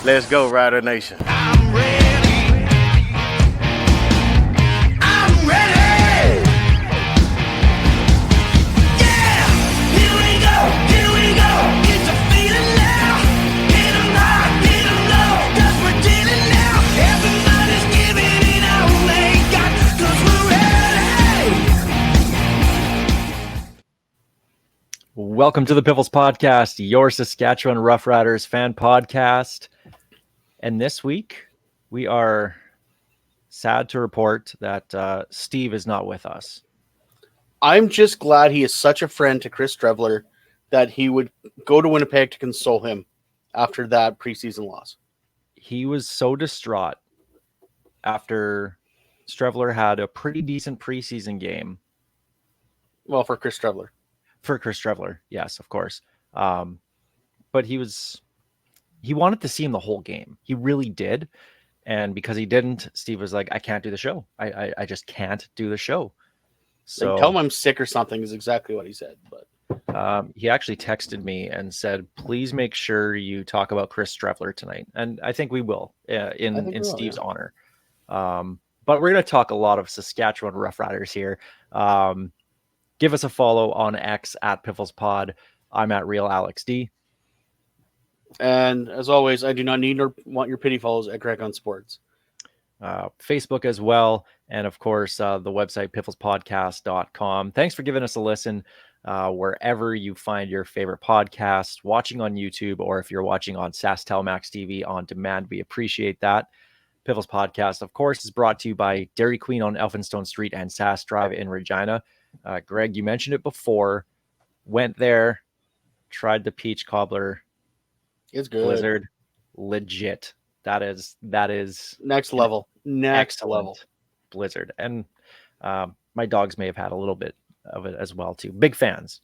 Let's go, Rider Nation. I'm ready. I'm ready. Yeah, here we go. Here we go. Get your feeling now. Get 'em high, get 'em low. 'Cause we're dealing now. Everybody's giving it all they got. 'Cause we're ready. Welcome to the Piffles podcast, your Saskatchewan Roughriders fan podcast. And this week, we are sad to report that Steve is not with us. I'm just glad he is such a friend to Chris Strevler that he would go to Winnipeg to console him after that preseason loss. He was so distraught after Strevler had a pretty decent preseason game. Well, for Chris Strevler. For Chris Strevler, yes, of course. But he wanted to see him the whole game. He really did. And because he didn't, Steve was like, I can't do the show. I just can't do the show. So Like, tell him I'm sick or something is exactly what he said. But he actually texted me and said, please make sure you talk about Chris Strevler tonight. And I think we will in Steve's honor. But we're going to talk a lot of Saskatchewan Roughriders here. Give us a follow on X at Piffles Pod. I'm at Real Alex D. And as always, I do not need nor want your pity follows at Greg on Sports. Facebook as well. And of course, the website, pifflespodcast.com. Thanks for giving us a listen wherever you find your favorite podcast, watching on YouTube, or if you're watching on SaskTel Max TV on demand, we appreciate that. Piffles Podcast, of course, is brought to you by Dairy Queen on Elphinstone Street and Sask Drive in Regina. Greg, you mentioned it before. Went there, tried the peach cobbler. It's good. Blizzard, legit. That is next level. Next level. Blizzard. And my dogs may have had a little bit of it as well too. Big fans.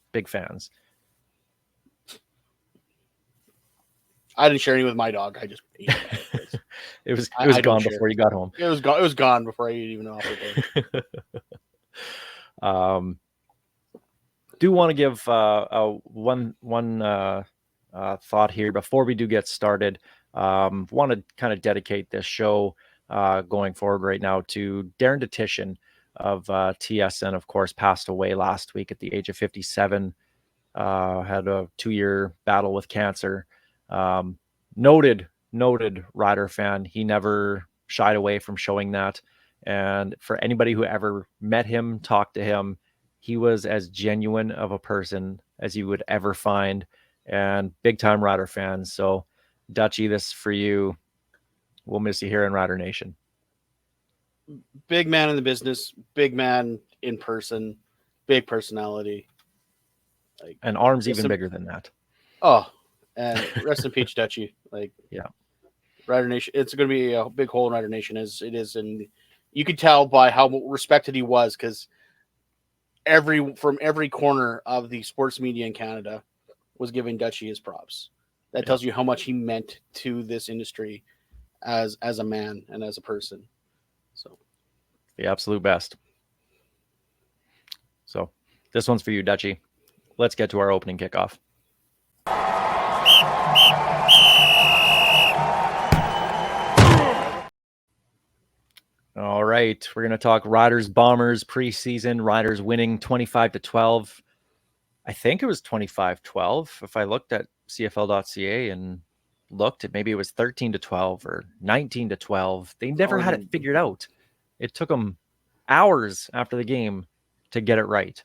I didn't share any with my dog. I just ate it. it was gone before you got home. It was gone. It was gone before I even offered it. Do want to give one thought here before we do get started. Want to kind of dedicate this show going forward right now to Darren Detition of TSN, of course, passed away last week at the age of 57. Had a 2-year battle with cancer. Noted Rider fan. He never shied away from showing that. And for anybody who ever met him, talked to him, he was as genuine of a person as you would ever find, and big time Rider fans. So Dutchie, this is for you. We'll miss you here in Rider Nation. Big man in the business, big man in person, big personality. And arms even bigger than that. Oh, and rest in peace, Dutchie. Yeah. Rider Nation. It's going to be a big hole in Rider Nation as it is. And you could tell by how respected he was, because from every corner of the sports media in Canada was giving Dutchie his props. That tells you how much he meant to this industry as a man and as a person. So the absolute best. So this one's for you, Dutchie. Let's get to our opening kickoff. All right, we're going to talk Riders Bombers preseason. Riders winning 25-12. I think it was 25-12. If I looked at CFL.ca and looked, maybe it was 13-12 or 19-12. They never had it figured out. It took them hours after the game to get it right.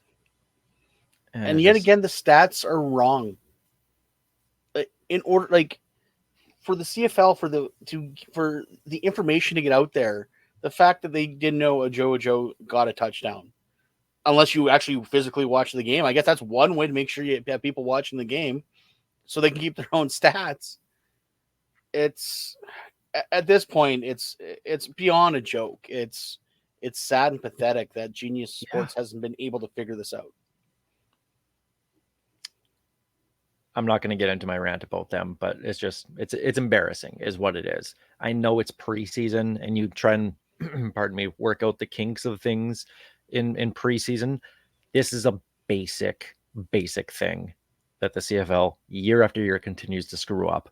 And yet again, the stats are wrong. In order, for the CFL, for the information to get out there, the fact that they didn't know Ajo got a touchdown, unless you actually physically watch the game, I guess that's one way to make sure you have people watching the game so they can keep their own stats. It's at this point, it's beyond a joke. It's sad and pathetic that Genius Sports hasn't been able to figure this out. I'm not going to get into my rant about them, but it's embarrassing is what it is. I know it's preseason and you try and work out the kinks of things in preseason. This is a basic thing that the CFL year after year continues to screw up.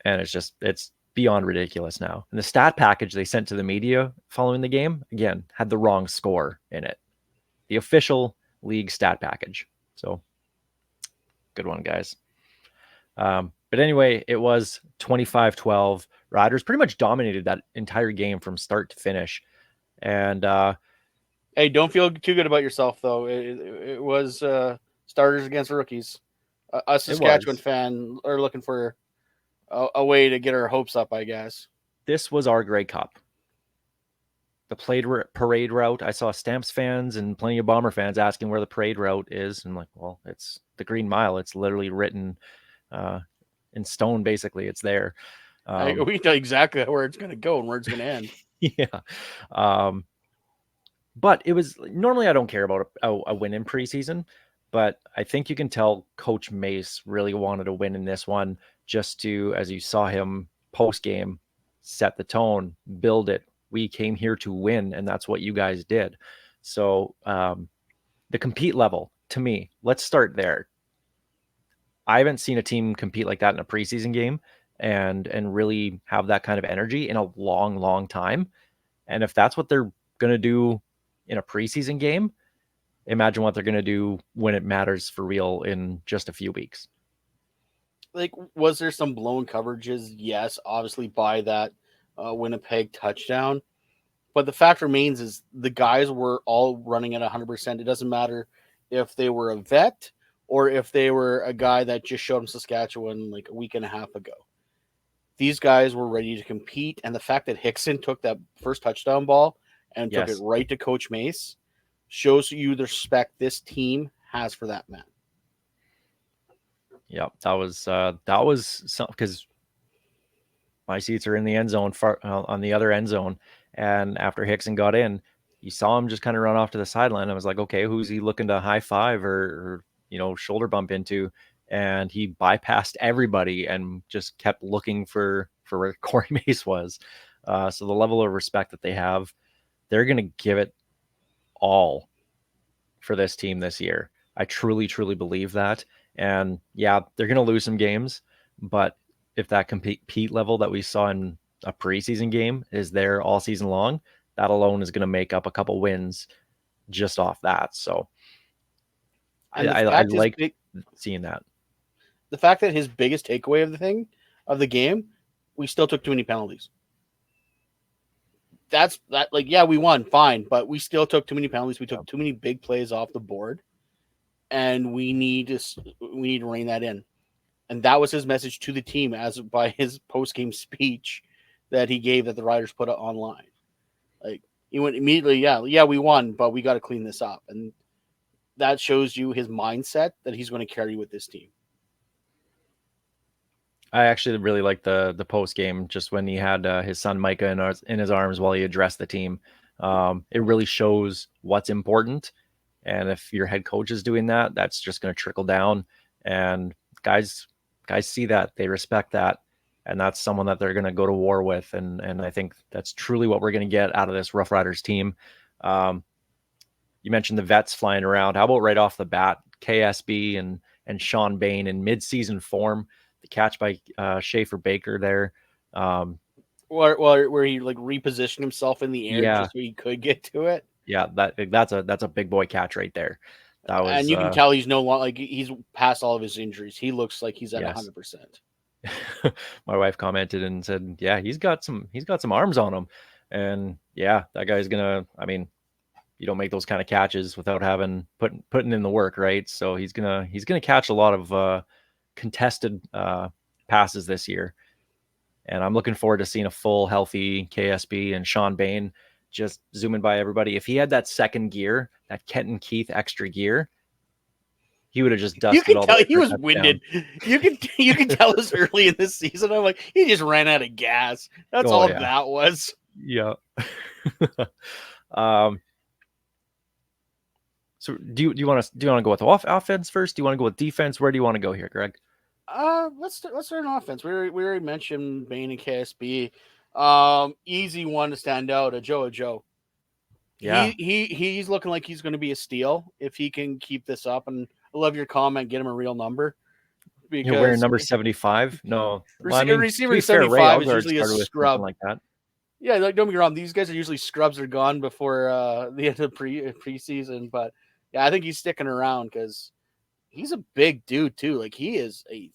And it's beyond ridiculous now. And the stat package they sent to the media following the game, again, had the wrong score in it. The official league stat package. So good one, guys. But anyway, it was 25-12. Riders pretty much dominated that entire game from start to finish. And hey, don't feel too good about yourself, though. It was starters against rookies. Us Saskatchewan fan are looking for a way to get our hopes up, I guess. This was our Grey Cup. The parade route. I saw Stamps fans and plenty of Bomber fans asking where the parade route is. And I'm like, well, it's the Green Mile. It's literally written in stone, basically. It's there. We know exactly where it's going to go and where it's going to end. Yeah. But it was normally I don't care about a win in preseason, but I think you can tell Coach Mace really wanted a win in this one just to, as you saw him post game, set the tone, build it. We came here to win, and that's what you guys did. So the compete level, to me, let's start there. I haven't seen a team compete like that in a preseason game and really have that kind of energy in a long, long time. And if that's what they're going to do in a preseason game, imagine what they're going to do when it matters for real in just a few weeks. Like, was there some blown coverages? Yes, obviously by that Winnipeg touchdown. But the fact remains is the guys were all running at 100%. It doesn't matter if they were a vet or if they were a guy that just showed them Saskatchewan like a week and a half ago. These guys were ready to compete. And the fact that Hickson took that first touchdown ball and took it right to Coach Mace shows you the respect this team has for that man. Yeah, that was something, because my seats are in the end zone, on the other end zone. And after Hickson got in, you saw him just kind of run off to the sideline. I was like, okay, who's he looking to high five or shoulder bump into? And he bypassed everybody and just kept looking for where Corey Mace was. So the level of respect that they have, they're going to give it all for this team this year. I truly, truly believe that. And yeah, they're going to lose some games, but if that compete level that we saw in a preseason game is there all season long, that alone is going to make up a couple wins just off that. So I like seeing that. The fact that his biggest takeaway of the game, we still took too many penalties. We won, fine, but we still took too many penalties. We took too many big plays off the board, and we need to rein that in. And that was his message to the team as by his post-game speech that he gave that the Riders put online. Like, he went immediately, yeah, we won, but we got to clean this up. And that shows you his mindset that he's going to carry with this team. I actually really liked the post game, just when he had his son Micah in his arms while he addressed the team. It really shows what's important, and if your head coach is doing that, that's just going to trickle down. And guys see that, they respect that, and that's someone that they're going to go to war with. And I think that's truly what we're going to get out of this Rough Riders team. You mentioned the vets flying around. How about right off the bat, KSB and Sean Bain in mid-season form? The catch by Schaefer Baker there. Where he like repositioned himself in the air just so he could get to it. Yeah, that's a big boy catch right there. That was, and you can tell he's no longer, like, he's past all of his injuries. He looks like he's at 100%. My wife commented and said, yeah, he's got some arms on him. And yeah, that guy's gonna, I mean, you don't make those kind of catches without putting in the work, right? So he's gonna catch a lot of contested passes this year, and I'm looking forward to seeing a full healthy KSB and Sean Bain just zooming by everybody. If he had that second gear, that Kenton Keith extra gear, he would have just dusted. You can tell he was winded. You can tell us early in this season. I'm like, he just ran out of gas. That's all that was. Yeah. So do you want to go with offense first? Do you want to go with defense? Where do you want to go here, Greg? Let's start on offense. We already mentioned Bain and KSB. Easy one to stand out, a Joe. Yeah, he's looking like he's going to be a steal if he can keep this up. And I love your comment. Get him a real number. You're wearing because number 75? No. Well, I mean, to receiver be fair, Ray 75 is Elgaard usually a started with something scrub. like that. Yeah, like, don't get me wrong. These guys are usually scrubs are gone before the end of preseason. But yeah, I think he's sticking around because he's a big dude too. Like he is a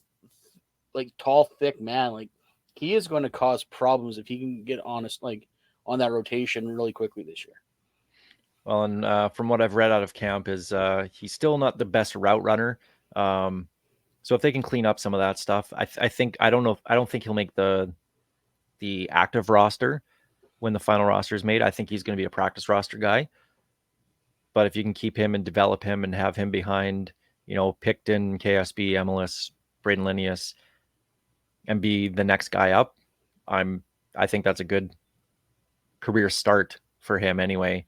tall, thick man. Like he is going to cause problems if he can get honest on that rotation really quickly this year. Well, and from what I've read out of camp is he's still not the best route runner. So if they can clean up some of that stuff, I think I don't think he'll make the active roster when the final roster is made. I think he's going to be a practice roster guy. But if you can keep him and develop him and have him behind, Picton, KSB, MLS, Braden Linnaeus, and be the next guy up, I think that's a good career start for him anyway,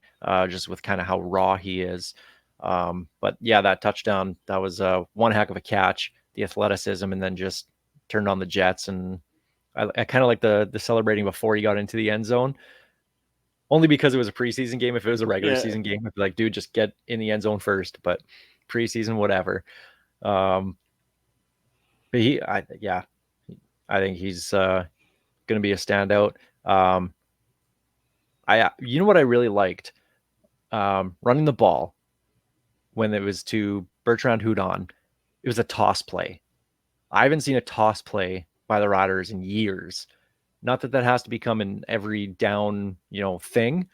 just with kind of how raw he is. But yeah, that touchdown, that was one heck of a catch, the athleticism, and then just turned on the jets. And I kind of like the celebrating before he got into the end zone, only because it was a preseason game. If it was a regular season game, I'd be like, dude, just get in the end zone first. But preseason, whatever. But I think he's going to be a standout. You know what I really liked? Running the ball when it was to Bertrand Houdon. It was a toss play. I haven't seen a toss play by the Riders in years. Not that has to become an every down, thing,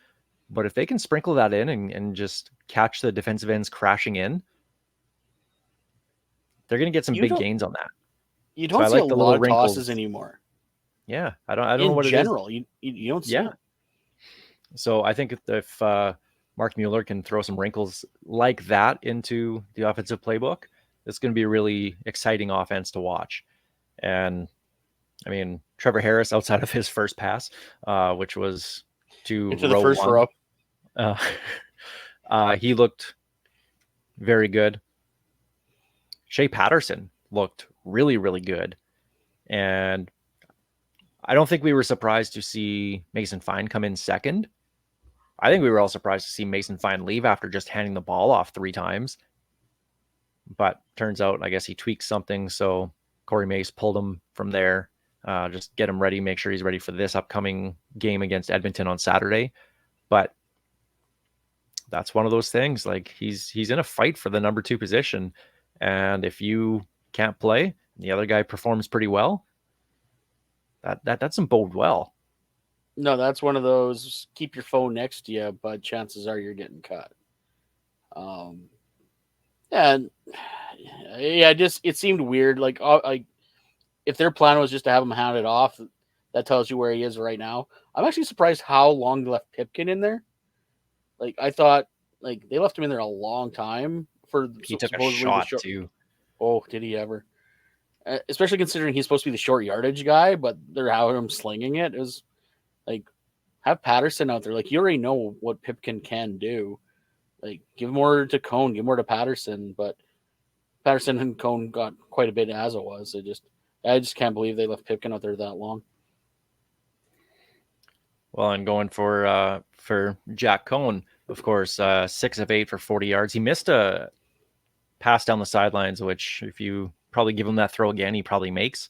but if they can sprinkle that in and just catch the defensive ends crashing in, they're going to get some big gains on that. You don't see a lot of tosses anymore. Yeah, I don't know what general, it is. You don't see it. So I think if Mark Mueller can throw some wrinkles like that into the offensive playbook, it's going to be a really exciting offense to watch. And I mean, Trevor Harris, outside of his first pass, which was into the first row, he looked very good. Shea Patterson looked really, really good. And I don't think we were surprised to see Mason Fine come in second. I think we were all surprised to see Mason Fine leave after just handing the ball off 3 times. But turns out, I guess he tweaked something. So Corey Mace pulled him from there. Just get him ready, make sure he's ready for this upcoming game against Edmonton on Saturday. But that's one of those things. Like he's in a fight for the number 2 position. And if you can't play, and the other guy performs pretty well, that doesn't bode well. No, that's one of those keep your phone next to you, but chances are you're getting cut. And it seemed weird. Like if their plan was just to have him hand it off, that tells you where he is right now. I'm actually surprised how long they left Pipkin in there. Like I thought, like they left him in there a long time for. He took a shot too. Oh, did he ever? Especially considering he's supposed to be the short yardage guy, but they're having him slinging it. It was like have Patterson out there. Like you already know what Pipkin can do. Like give more to Cone, give more to Patterson, but Patterson and Cone got quite a bit as it was. I just can't believe they left Pipkin out there that long. Well, and going for Jack Cone, of course, 6 of 8 for 40 yards. He missed a pass down the sidelines, which if you probably give him that throw again, he probably makes.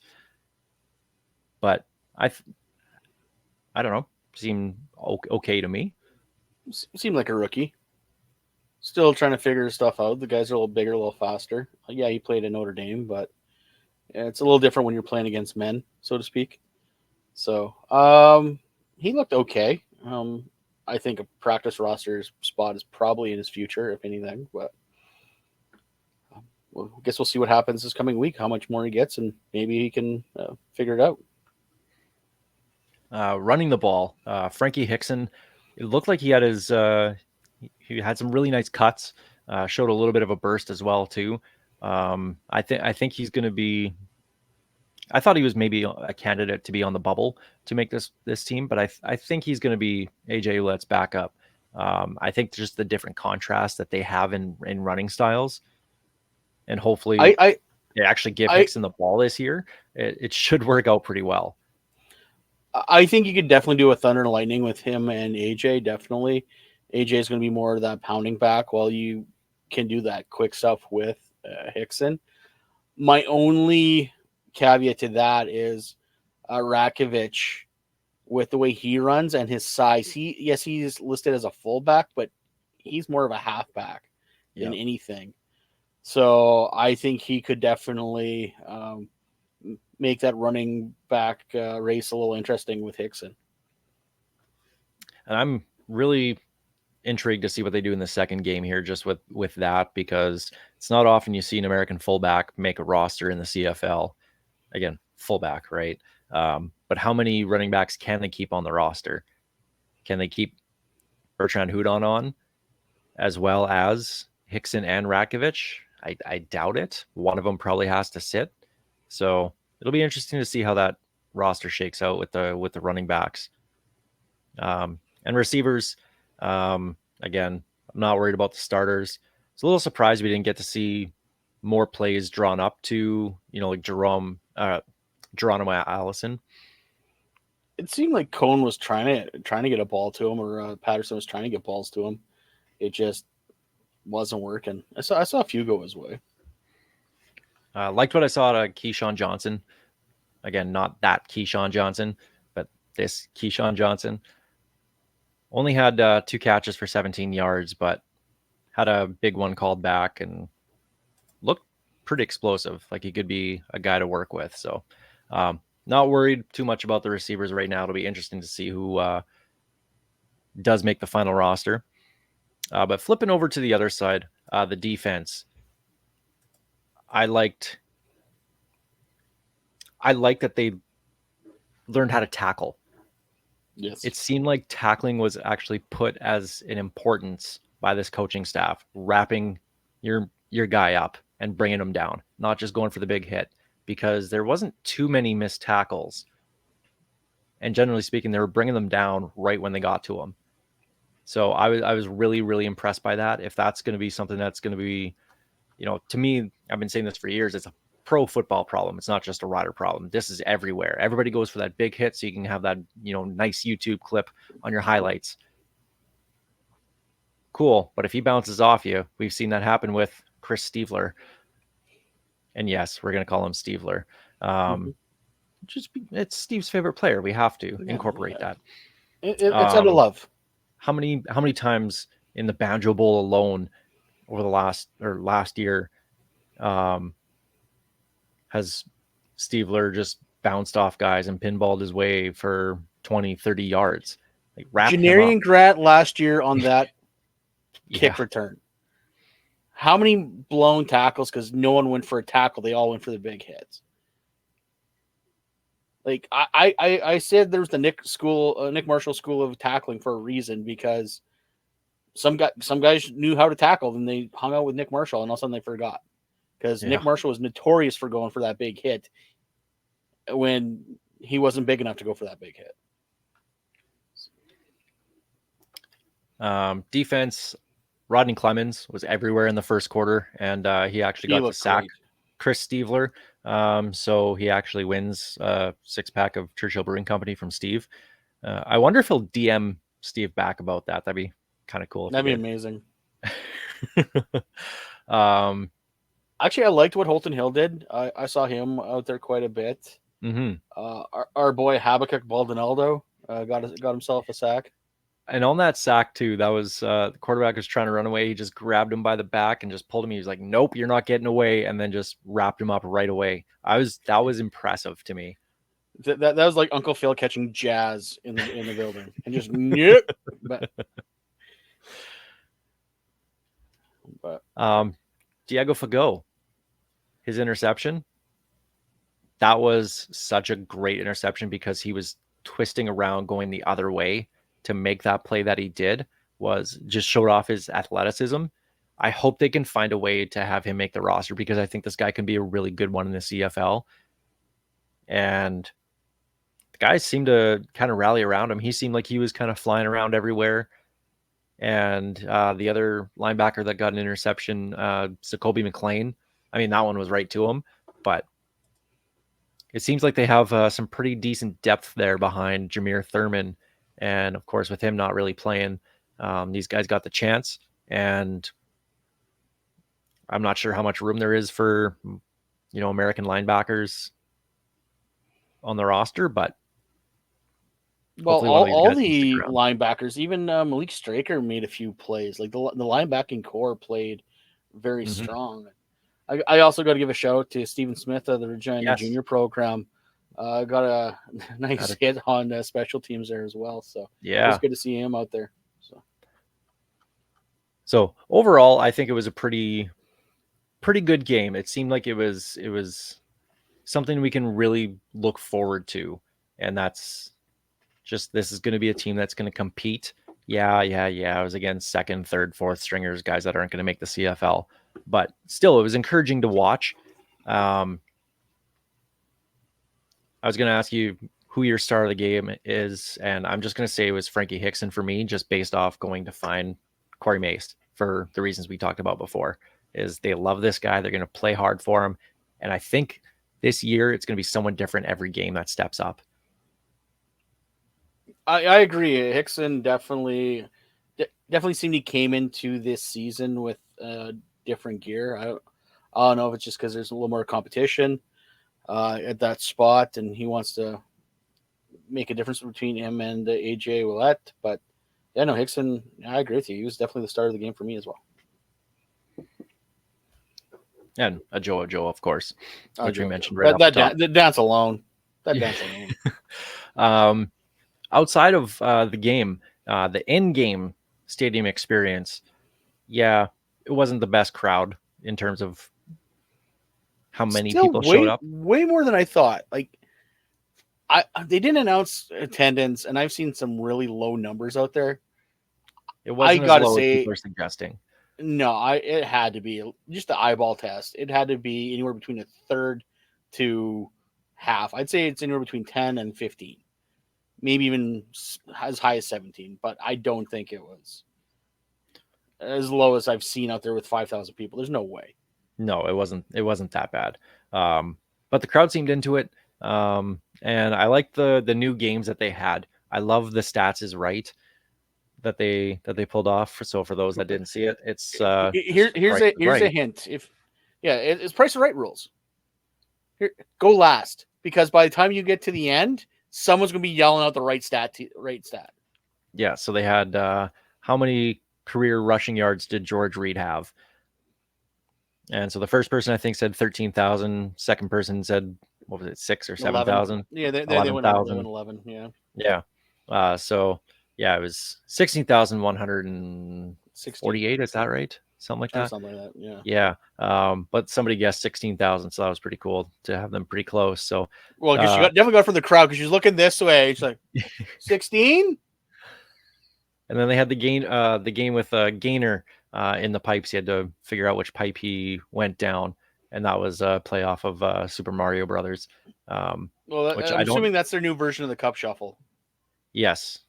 But I don't know, seemed okay to me. Seemed like a rookie. Still trying to figure stuff out. The guys are a little bigger, a little faster. Yeah, he played at Notre Dame, but it's a little different when you're playing against men, so to speak. So he looked okay. I think a practice roster spot is probably in his future, if anything. But I guess we'll see what happens this coming week, how much more he gets, and maybe he can figure it out. Running the ball, Frankie Hickson, it looked like he had he had some really nice cuts, showed a little bit of a burst as well too. I think he's going to be. I thought he was maybe a candidate to be on the bubble to make this team, but I think he's going to be AJ Ouellette's backup. I think just the different contrast that they have in running styles, and hopefully they actually give Hickson the ball this year. It should work out pretty well. I think you could definitely do a Thunder and Lightning with him and AJ. Definitely, AJ is going to be more of that pounding back, while you can do that quick stuff with Hickson. My only caveat to that is Rakovic, with the way he runs and his size. He's listed as a fullback, but he's more of a halfback than anything. So I think he could definitely make that running back race a little interesting with Hickson. And I'm really intrigued to see what they do in the second game here, just with that, because it's not often you see an American fullback make a roster in the CFL. Again, fullback, right? But how many running backs can they keep on the roster? Can they keep Bertrand Hudon on, as well as Hickson and Rakovic? I doubt it. One of them probably has to sit. So it'll be interesting to see how that roster shakes out with the running backs. And receivers, again, I'm not worried about the starters. It's a little surprised we didn't get to see more plays drawn up to, like Geronimo Allison. It seemed like Cone was trying to get a ball to him, or Patterson was trying to get balls to him. It just wasn't working. I saw a few go his way. Liked what I saw out of Keyshawn Johnson. Again, not that Keyshawn Johnson, but this Keyshawn Johnson. Only had 2 catches for 17 yards, but had a big one called back and looked pretty explosive. Like he could be a guy to work with. So not worried too much about the receivers right now. It'll be interesting to see who does make the final roster. But flipping over to the other side, the defense, I liked that they learned how to tackle. Yes. It seemed like tackling was actually put as an importance by this coaching staff, wrapping your guy up and bringing him down, not just going for the big hit, because there wasn't too many missed tackles. And generally speaking, they were bringing them down right when they got to them. So I was really, really impressed by that. If that's going to be something that's going to be, to me, I've been saying this for years, it's a pro football problem. It's not just a rider problem. This is everywhere. Everybody goes for that big hit so you can have that, nice YouTube clip on your highlights. Cool. But if he bounces off you, we've seen that happen with Chris Stiefler. And yes, we're going to call him Stiefler. It's Steve's favorite player. We have to incorporate that. It's out of love. How many times in the Banjo Bowl alone over the last year has Stiefler just bounced off guys and pinballed his way for 20, 30 yards? Like Janarian Grant last year on that kick return. How many blown tackles? Because no one went for a tackle. They all went for the big hits. Like I said, there's the Nick Marshall School of Tackling for a reason, because some guys knew how to tackle, and they hung out with Nick Marshall, and all of a sudden they forgot, because Nick Marshall was notorious for going for that big hit when he wasn't big enough to go for that big hit. Defense, Rodney Clemens was everywhere in the first quarter, and he actually got to sack Chris Stiefler. So he actually wins a 6-pack of Churchill Brewing Company from Steve. I wonder if he'll DM Steve back about that. That'd be kind of cool. That'd be amazing. Actually, I liked what Holton Hill did. I saw him out there quite a bit. Our boy Habakkuk Baldonado got himself a sack. And on that sack too, that was the quarterback was trying to run away. He just grabbed him by the back and just pulled him. He was like, "Nope, you're not getting away," and then just wrapped him up right away. That was impressive to me. That was like Uncle Phil catching jazz in the building and just nope. But Diego Fagot, his interception, that was such a great interception because he was twisting around going the other way to make that play that he did. Was just showed off his athleticism. I hope they can find a way to have him make the roster, because I think this guy can be a really good one in the CFL. And the guys seemed to kind of rally around him. He seemed like he was kind of flying around everywhere. And the other linebacker that got an interception, Jacoby McLean, I mean, that one was right to him. But it seems like they have some pretty decent depth there behind Jameer Thurman. And, of course, with him not really playing, these guys got the chance. And I'm not sure how much room there is for American linebackers on the roster, but well, hopefully one of these all guys can stick the around. linebackers, even Malik Straker made a few plays. Like the linebacking core played very strong. I also got to give a shout out to Stephen Smith of the Regina Junior program. Got a nice hit on special teams there as well. So it was good to see him out there. So overall, I think it was a pretty good game. It seemed like it was something we can really look forward to, and that's just, this is going to be a team that's going to compete. Yeah. It was against second, third, fourth stringers, guys that aren't going to make the CFL, but still, it was encouraging to watch. I was going to ask you who your star of the game is, and I'm just going to say it was Frankie Hickson for me, just based off going to find Corey Mace for the reasons we talked about before. Is they love this guy, they're going to play hard for him, and I think this year it's going to be someone different every game that steps up. I agree. Hickson definitely seemed he came into this season with different gear. I don't know if it's just because there's a little more competition at that spot, and he wants to make a difference between him and AJ Ouellette. But yeah, no, Hickson, I agree with you. He was definitely the start of the game for me as well. And Joe, of course, which we mentioned right off the top. The dance alone. Outside of the game, the in-game stadium experience, it wasn't the best crowd in terms of how many people showed up. Way more than I thought. Like, they didn't announce attendance, and I've seen some really low numbers out there. It wasn't as low as people are suggesting. No, it had to be just the eyeball test. It had to be anywhere between a third to half. I'd say it's anywhere between 10 and 15. Maybe even as high as 17, but I don't think it was as low as I've seen out there with 5,000 people. There's no way. No, it wasn't that bad. But the crowd seemed into it. And I like the new games that they had. I love the stats is right that they pulled off. So for those that didn't see it, it's here's a hint. It's Price is Right rules. Here, go last, because by the time you get to the end, someone's going to be yelling out the right stat. Yeah. So they had how many career rushing yards did George Reed have? And so the first person I think said 13,000. Second person said, what was it, 6,000 or 7,000? Yeah, they went 11. Yeah. Yeah. So yeah, it was 16,148. Is that right? Something like that. Something like that. Yeah. But somebody guessed 16,000, so that was pretty cool to have them pretty close. So well, because you definitely got from the crowd, because she's looking this way. It's like 16. And then they had the game with Gainer in the pipes. He had to figure out which pipe he went down, and that was a play off of Super Mario Brothers. I'm assuming that's their new version of the Cup Shuffle. Yes,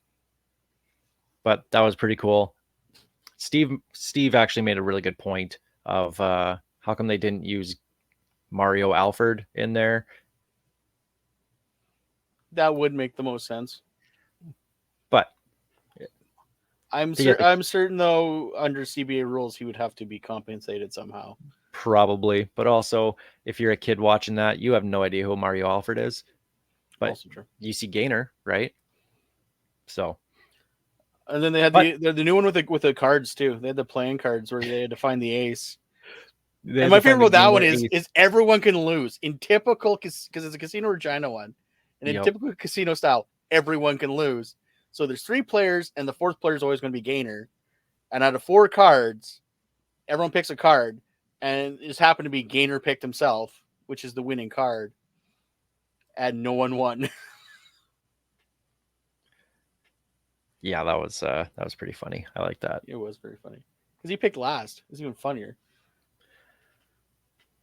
but that was pretty cool. Steve actually made a really good point of how come they didn't use Mario Alford in there. That would make the most sense. But I'm certain, though, under CBA rules, he would have to be compensated somehow. Probably. But also, if you're a kid watching that, you have no idea who Mario Alford is. But also true. You see Gainer, right? So. And then they had the new one with the cards, too. They had the playing cards where they had to find the ace. And my favorite about that one is everyone can lose. In typical, because it's a Casino Regina one, and in typical casino style, everyone can lose. So there's 3 players, and the 4th player is always going to be Gainer. And out of 4 cards, everyone picks a card, and it just happened to be Gainer picked himself, which is the winning card, and no one won. Yeah, that was pretty funny. I like that. It was very funny because he picked last. It's even funnier.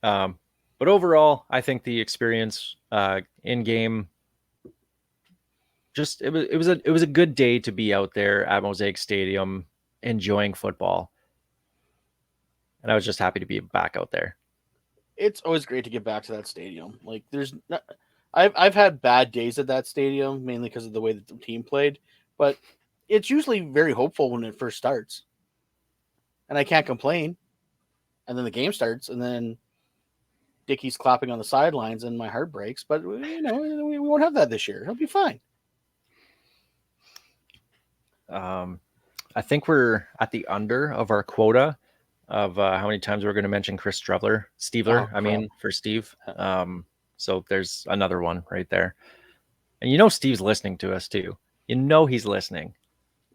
But overall, I think the experience in game, just it was a good day to be out there at Mosaic Stadium enjoying football, and I was just happy to be back out there. It's always great to get back to that stadium. Like I've had bad days at that stadium, mainly because of the way that the team played, but it's usually very hopeful when it first starts, and I can't complain. And then the game starts, and then Dickey's clapping on the sidelines and my heart breaks. But we won't have that this year. He'll be fine. I think we're at the under of our quota of how many times we're going to mention Chris Stevler. For Steve. So there's another one right there. And Steve's listening to us too. He's listening.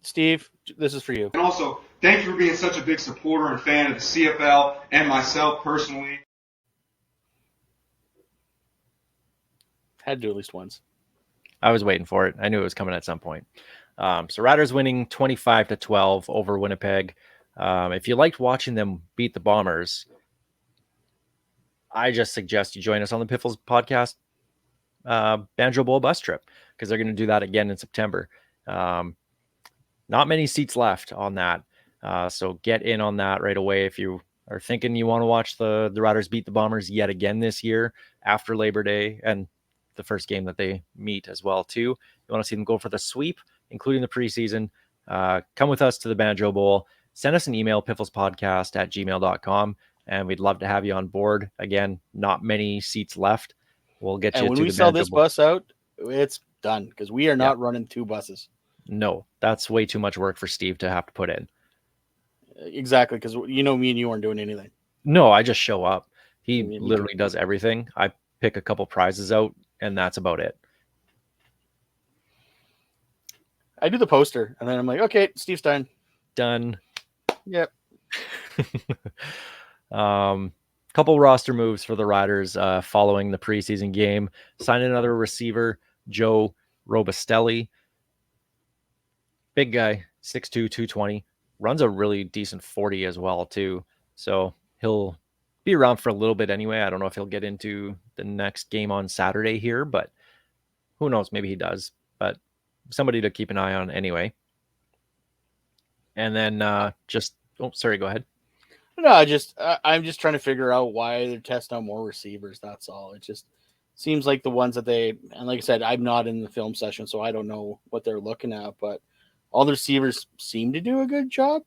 Steve, this is for you. And also, thank you for being such a big supporter and fan of the CFL and myself personally. Had to do at least once. I was waiting for it. I knew it was coming at some point. So Riders winning 25-12 over Winnipeg. If you liked watching them beat the Bombers, I just suggest you join us on the Piffles podcast Banjo Bowl bus trip, because they're going to do that again in September. Not many seats left on that. So get in on that right away if you are thinking you want to watch the Riders beat the Bombers yet again this year after Labor Day and the first game that they meet as well too. You want to see them go for the sweep, including the preseason. Come with us to the Banjo Bowl. Send us an email, pifflespodcast@gmail.com, and we'd love to have you on board. Again, not many seats left. We'll get you to the Banjo Bowl. When we sell this bus out, it's done, because we are not running 2 buses. No, that's way too much work for Steve to have to put in. Exactly, because me and you aren't doing anything. No, I just show up. He literally does everything. I pick a couple prizes out, and that's about it. I do the poster, and then I'm like, okay, Steve's done. Yep. Couple roster moves for the Riders following the preseason game. Signed another receiver, Joe Robustelli. Big guy, 6'2", 220. Runs a really decent 40 as well, too. So he'll be around for a little bit anyway. I don't know if he'll get into the next game on Saturday here, but who knows? Maybe he does. But somebody to keep an eye on anyway. And then go ahead. No, I'm just trying to figure out why they're testing out more receivers. That's all. It just seems like the ones that and like I said, I'm not in the film session, so I don't know what they're looking at, but all the receivers seem to do a good job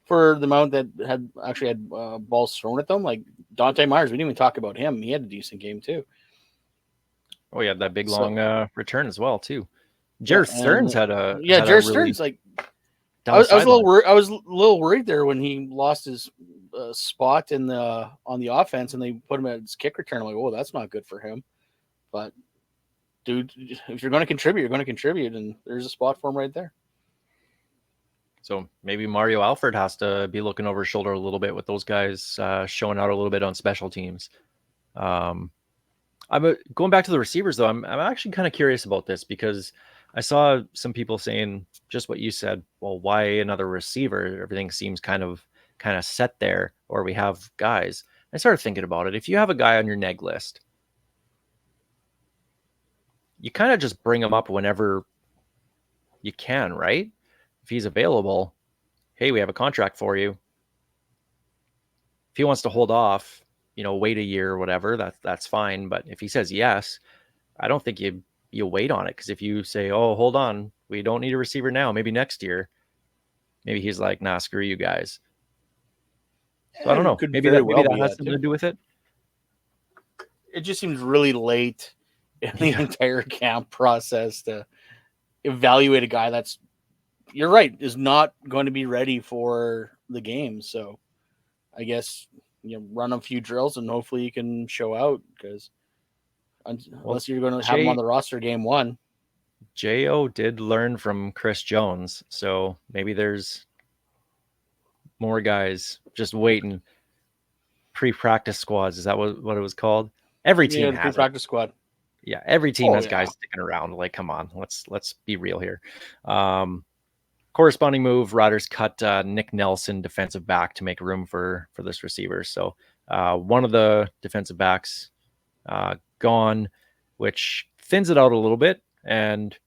for the amount that had balls thrown at them. Like Dante Myers, we didn't even talk about him. He had a decent game too. Oh, yeah, that big long return as well too. Jared Stearns had a Jared Stearns like. I was a little worried. I was a little worried there when he lost his spot on the offense, and they put him at his kick return. I'm like, oh, that's not good for him. But dude, if you're going to contribute, you're going to contribute, and there's a spot for him right there. So maybe Mario Alford has to be looking over his shoulder a little bit with those guys showing out a little bit on special teams. I'm going back to the receivers though. I'm actually kind of curious about this, because I saw some people saying just what you said. Well, why another receiver? Everything seems kind of set there, or we have guys. I started thinking about it. If you have a guy on your neg list, you kind of just bring him up whenever you can, right? If he's available, hey, we have a contract for you. If he wants to hold off, wait a year or whatever, that's fine. But if he says yes, I don't think you wait on it, because if you say, oh, hold on, we don't need a receiver now, maybe next year, maybe he's like, nah, screw you guys. So I don't know. Maybe that has something to do with it. It just seems really late in the entire camp process to evaluate a guy that's, you're right, is not going to be ready for the game. So I guess run a few drills and hopefully you can show out, because unless you're going to have him on the roster game 1. J.O. did learn from Chris Jones, so maybe there's more guys just waiting. Pre-practice squads, is that what it was called? Every team has pre-practice squad. Yeah, every team has guys sticking around. Like, come on, let's be real here. Corresponding move, Riders cut Nick Nelson, defensive back, to make room for this receiver. So one of the defensive backs gone, which thins it out a little bit. And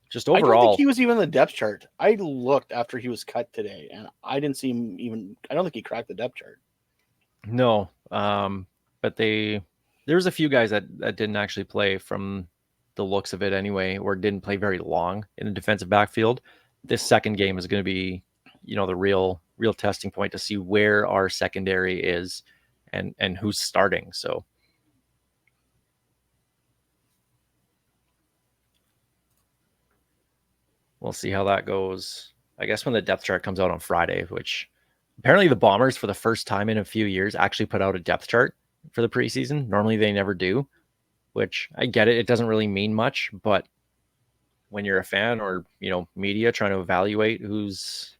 just overall, I don't think he was even on the depth chart. I looked after he was cut today, and I didn't see him even. I don't think he cracked the depth chart. No, but there was a few guys that didn't actually play from the looks of it anyway, or didn't play very long in the defensive backfield. This second game is going to be, the real testing point to see where our secondary is and who's starting. So we'll see how that goes. I guess when the depth chart comes out on Friday, which apparently the Bombers, for the first time in a few years, actually put out a depth chart for the preseason. Normally they never do, which I get it. It doesn't really mean much, but when you're a fan or, media trying to evaluate who's,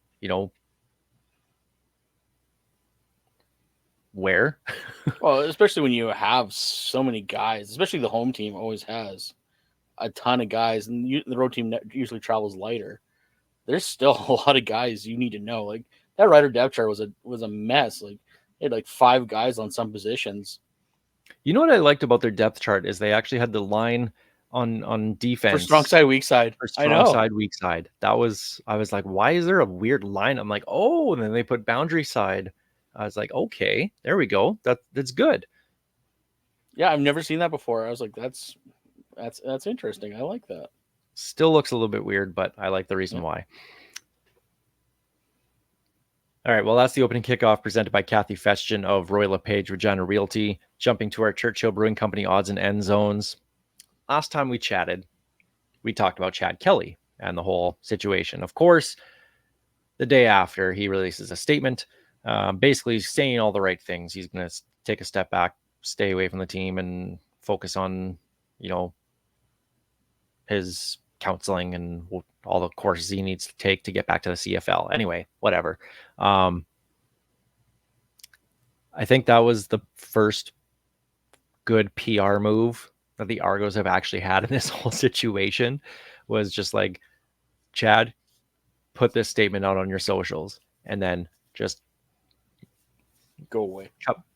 where. Well, especially when you have so many guys, especially the home team always has a ton of guys, and the road team usually travels lighter. There's still a lot of guys you need to know. Like that Ryder depth chart was a mess. Like they had like 5 guys on some positions. You know what I liked about their depth chart is they actually had the line on defense for strong side, weak side. For strong side, weak side. I was like, why is there a weird line? I'm like, oh, and then they put boundary side. I was like, okay, there we go. That's good. Yeah, I've never seen that before. I was like, that's interesting. I like that. Still looks a little bit weird, but I like the reason why. All right, well, that's the opening kickoff presented by Kathy Festian of Roy LePage Regina Realty. Jumping to our Churchill Brewing Company odds and end zones. Last time we chatted, we talked about Chad Kelly and the whole situation. Of course, the day after, he releases a statement, basically saying all the right things. He's going to take a step back, stay away from the team, and focus on, his counseling and all the courses he needs to take to get back to the CFL. Anyway, whatever. I think that was the first good PR move that the Argos have actually had in this whole situation, was just like, Chad, put this statement out on your socials and then just go away.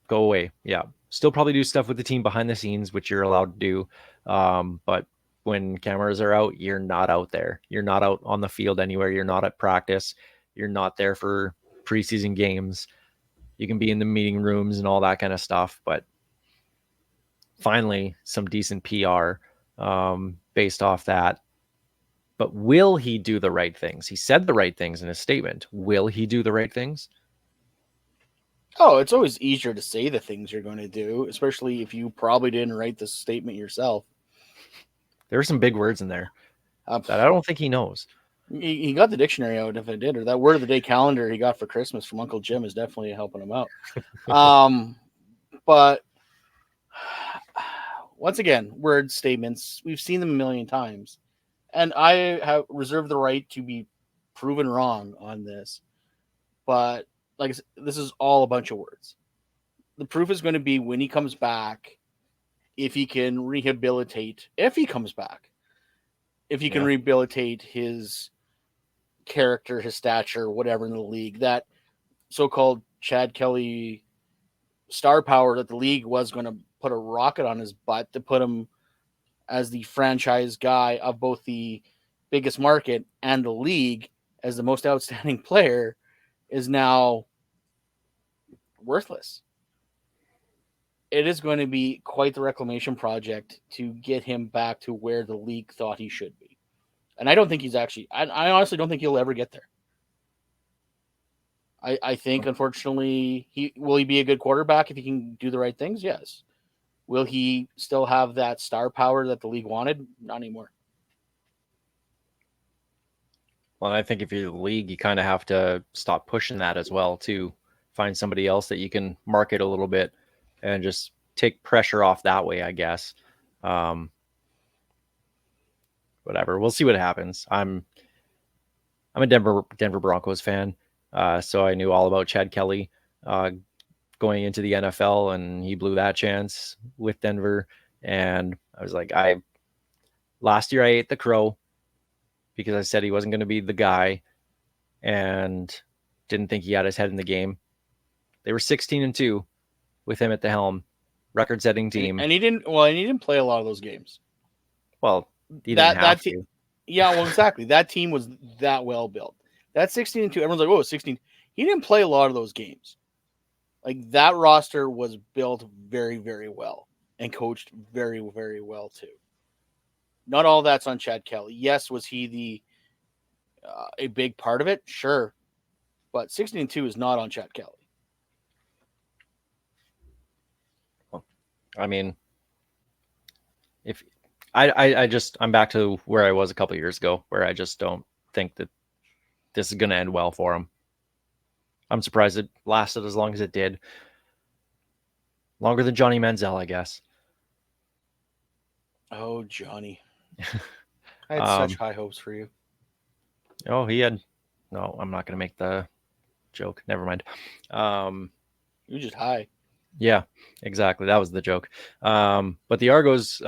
Go away. Yeah. Still probably do stuff with the team behind the scenes, which you're allowed to do. But when cameras are out, you're not out there. You're not out on the field anywhere. You're not at practice. You're not there for preseason games. You can be in the meeting rooms and all that kind of stuff. But finally, some decent PR based off that. But will he do the right things? He said the right things in his statement. Will he do the right things? Oh, it's always easier to say the things you're going to do, especially if you probably didn't write the statement yourself. There are some big words in there that I don't think he knows. He got the dictionary out if it did, or that word of the day calendar he got for Christmas from Uncle Jim is definitely helping him out. But once again, word statements, we've seen them a million times. And I have reserved the right to be proven wrong on this. But like, this is all a bunch of words. The proof is going to be when he comes back, if he can rehabilitate, if he comes back, if he can rehabilitate his character, his stature, whatever in the league, that so-called Chad Kelly star power that the league was going to put a rocket on his butt to put him as the franchise guy of both the biggest market and the league as the most outstanding player, is now worthless. It is going to be quite the reclamation project to get him back to where the league thought he should be. And I don't think he's actually, I honestly don't think he'll ever get there. I think, unfortunately, will he be a good quarterback if he can do the right things? Yes. Will he still have that star power that the league wanted? Not anymore. Well, I think if you're the league, you kind of have to stop pushing that as well, to find somebody else that you can market a little bit and just take pressure off that way, I guess. Whatever. We'll see what happens. I'm a Denver Broncos fan, so I knew all about Chad Kelly going into the NFL, and he blew that chance with Denver. And I was like, last year I ate the crow because I said he wasn't going to be the guy and didn't think he had his head in the game. They were 16-2 with him at the helm, record-setting team. And he didn't play a lot of those games. Well, he didn't have to. Yeah, well, exactly. That team was that well built. That 16-2, everyone's like, oh, 16. He didn't play a lot of those games. Like, that roster was built very, very well and coached very, very well, too. Not all that's on Chad Kelly. Yes, was he a big part of it? Sure. But 16-2 is not on Chad Kelly. I mean, if I'm back to where I was a couple of years ago, where I just don't think that this is going to end well for him. I'm surprised it lasted as long as it did. Longer than Johnny Manziel, I guess. Oh, Johnny. I had such high hopes for you. Oh, he had... No, I'm not going to make the joke. Never mind. You were just high. Yeah, exactly. That was the joke. But the Argos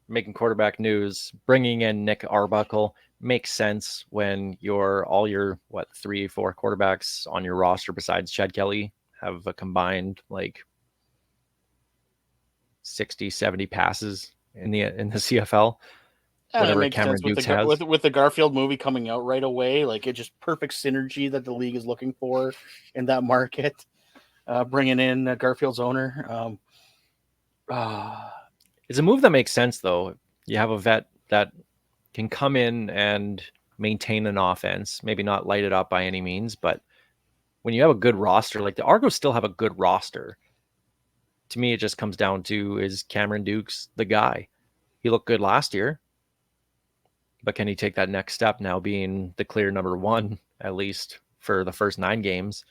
making quarterback news, bringing in Nick Arbuckle makes sense when all your 3-4 quarterbacks on your roster besides Chad Kelly have a combined like 60, 70 passes in the CFL. Whatever Cameron Dukes has. With the Garfield movie coming out right away, like it's just perfect synergy that the league is looking for in that market. Bringing in Garfield's owner. It's a move that makes sense, though. You have a vet that can come in and maintain an offense, maybe not light it up by any means, but when you have a good roster, like the Argos still have a good roster. To me, it just comes down to, is Cameron Dukes the guy? He looked good last year, but can he take that next step now, being the clear number one, at least for the first 9 games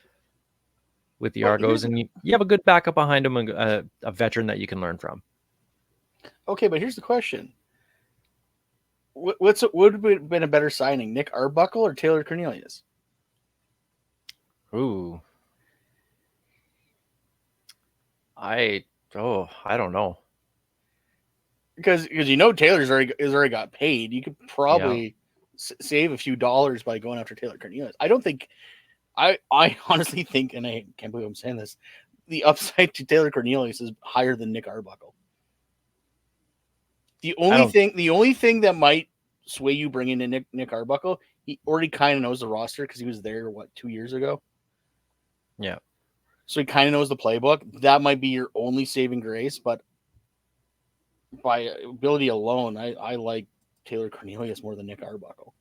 with the Argos? And you have a good backup behind him, a veteran that you can learn from. Okay, but here's the question. What would have been a better signing, Nick Arbuckle or Taylor Cornelius? Ooh. I don't know. Because Taylor's already got paid. You could probably save a few dollars by going after Taylor Cornelius. I honestly think, and I can't believe I'm saying this, the upside to Taylor Cornelius is higher than Nick Arbuckle. The only thing that might sway you bringing in Nick Arbuckle, he already kind of knows the roster because he was there 2 years ago. Yeah. So he kind of knows the playbook. That might be your only saving grace, but by ability alone, I like Taylor Cornelius more than Nick Arbuckle.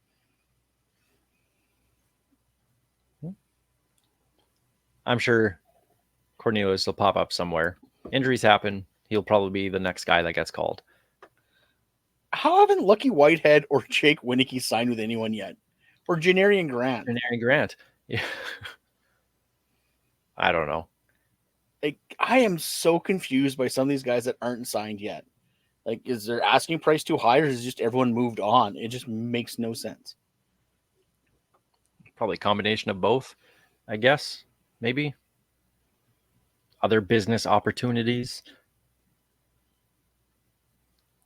I'm sure Cornelius will pop up somewhere. Injuries happen. He'll probably be the next guy that gets called. How haven't Lucky Whitehead or Jake Winicky signed with anyone yet? Or Janarian Grant? Yeah. I don't know. Like, I am so confused by some of these guys that aren't signed yet. Like, is their asking price too high, or is just everyone moved on? It just makes no sense. Probably a combination of both, I guess. Maybe. Other business opportunities.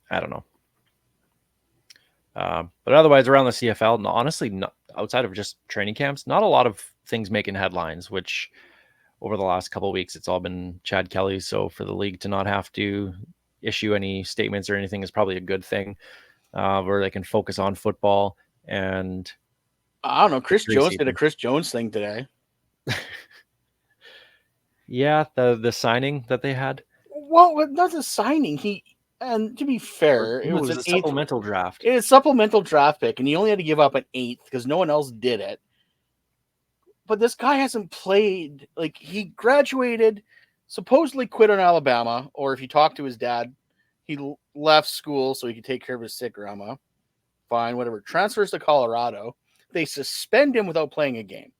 I don't know. But otherwise, around the CFL, honestly, outside of just training camps, not a lot of things making headlines, which over the last couple of weeks, it's all been Chad Kelly. So for the league to not have to issue any statements or anything is probably a good thing, where they can focus on football. And I don't know. Chris Jones did a Chris Jones thing today. Yeah, the signing that they had. Well, not the signing. And to be fair, it was a supplemental draft. It's a supplemental draft pick, and he only had to give up an 8th because no one else did it. But this guy hasn't played. Like, he graduated, supposedly quit on Alabama, or if you talk to his dad, he left school so he could take care of his sick grandma. Fine, whatever. Transfers to Colorado. They suspend him without playing a game.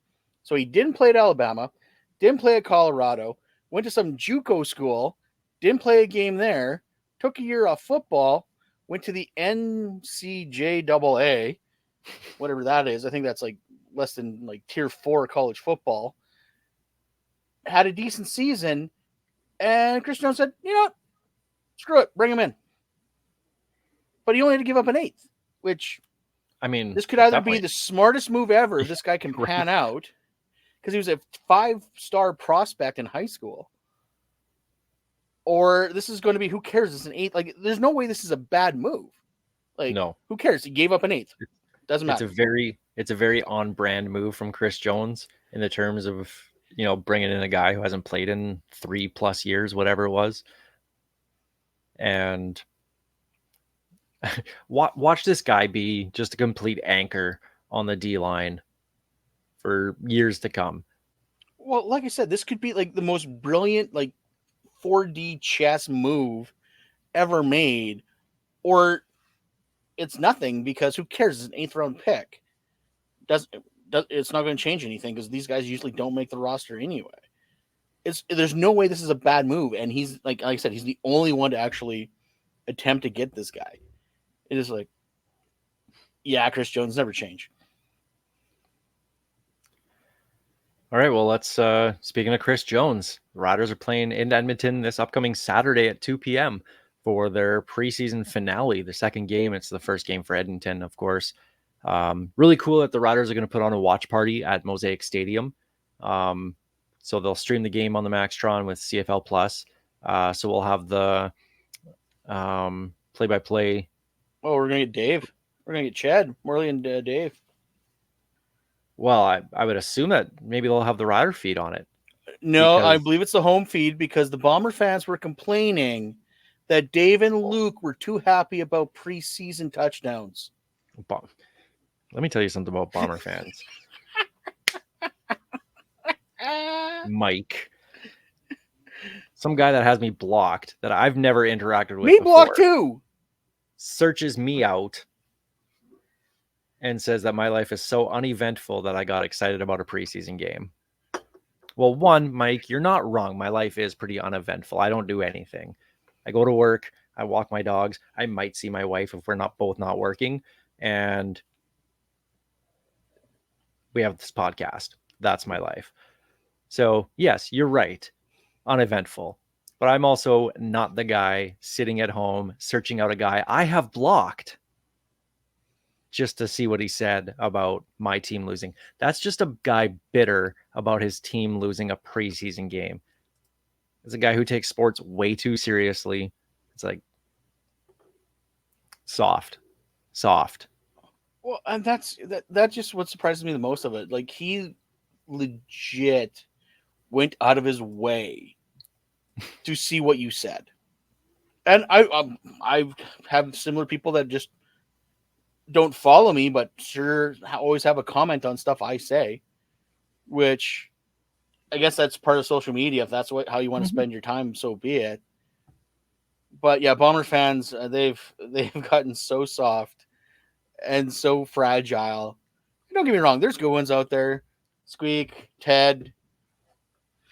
So he didn't play at Alabama, didn't play at Colorado, went to some JUCO school, didn't play a game there, took a year off football, went to the NCJAA, whatever that is. I think that's like less than like tier 4 college football. Had a decent season, and Chris Jones said, you know what? Screw it, bring him in. But he only had to give up an 8th, which, I mean, this could either be the smartest move ever if this guy can pan out, because he was a 5-star prospect in high school, or this is going to be, who cares? It's an 8th. Like, there's no way this is a bad move. Like, no, who cares? He gave up an 8th. Doesn't matter. It's a very on brand move from Chris Jones in the terms of, bringing in a guy who hasn't played in 3+ years, whatever it was. And watch this guy be just a complete anchor on the D line for years to come. Well, like I said, this could be like the most brilliant, like, 4D chess move ever made, or it's nothing, because who cares? It's an 8th round pick. it's not going to change anything because these guys usually don't make the roster anyway. There's no way this is a bad move, and he's like I said, he's the only one to actually attempt to get this guy. It is like, yeah, Chris Jones never change. All right, well, let's speaking of Chris Jones, the Riders are playing in Edmonton this upcoming Saturday at 2 p.m. for their preseason finale, the second game. It's the first game for Edmonton, of course. Really cool that the Riders are going to put on a watch party at Mosaic Stadium. So they'll stream the game on the Maxtron with CFL Plus. So we'll have the play-by-play. Oh, we're going to get Dave. We're going to get Chad, Morley, and Dave. Well, I would assume that maybe they'll have the Rider feed on it. No, I believe it's the home feed because the Bomber fans were complaining that Dave and Luke were too happy about preseason touchdowns. Let me tell you something about Bomber fans. Mike, some guy that has me blocked that I've never interacted with. Me blocked too. Searches me out and says that my life is so uneventful that I got excited about a preseason game. Well, one, Mike, you're not wrong. My life is pretty uneventful. I don't do anything. I go to work. I walk my dogs. I might see my wife if we're both not working. And we have this podcast. That's my life. So, yes, you're right. Uneventful. But I'm also not the guy sitting at home searching out a guy I have blocked just to see what he said about my team losing. That's just a guy bitter about his team losing a preseason game. It's a guy who takes sports way too seriously. It's like soft. Well, and that's just what surprises me the most of it. Like, he legit went out of his way to see what you said. And I have similar people that just don't follow me, but sure always have a comment on stuff I say, which I guess that's part of social media. If that's how you want to spend your time, so be it. But yeah, Bomber fans, they've gotten so soft and so fragile. Don't get me wrong, there's good ones out there. Squeak, Ted,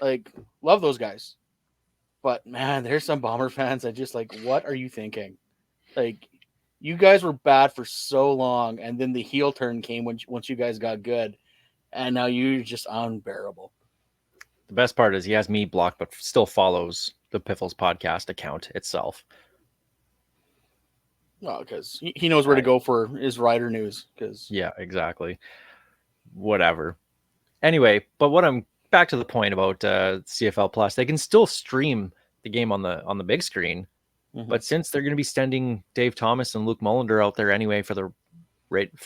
like, love those guys. But man, there's some Bomber fans that just like, what are you thinking? Like, you guys were bad for so long, and then the heel turn came once you guys got good, and now you're just unbearable. The best part is he has me blocked, but still follows the Piffles podcast account itself. Well, because he knows where to go for his rider news. Yeah, exactly. Whatever. Anyway, but what I'm back to the point about CFL Plus, they can still stream the game on the big screen. Mm-hmm. But since they're going to be sending Dave Thomas and Luke Mullender out there anyway for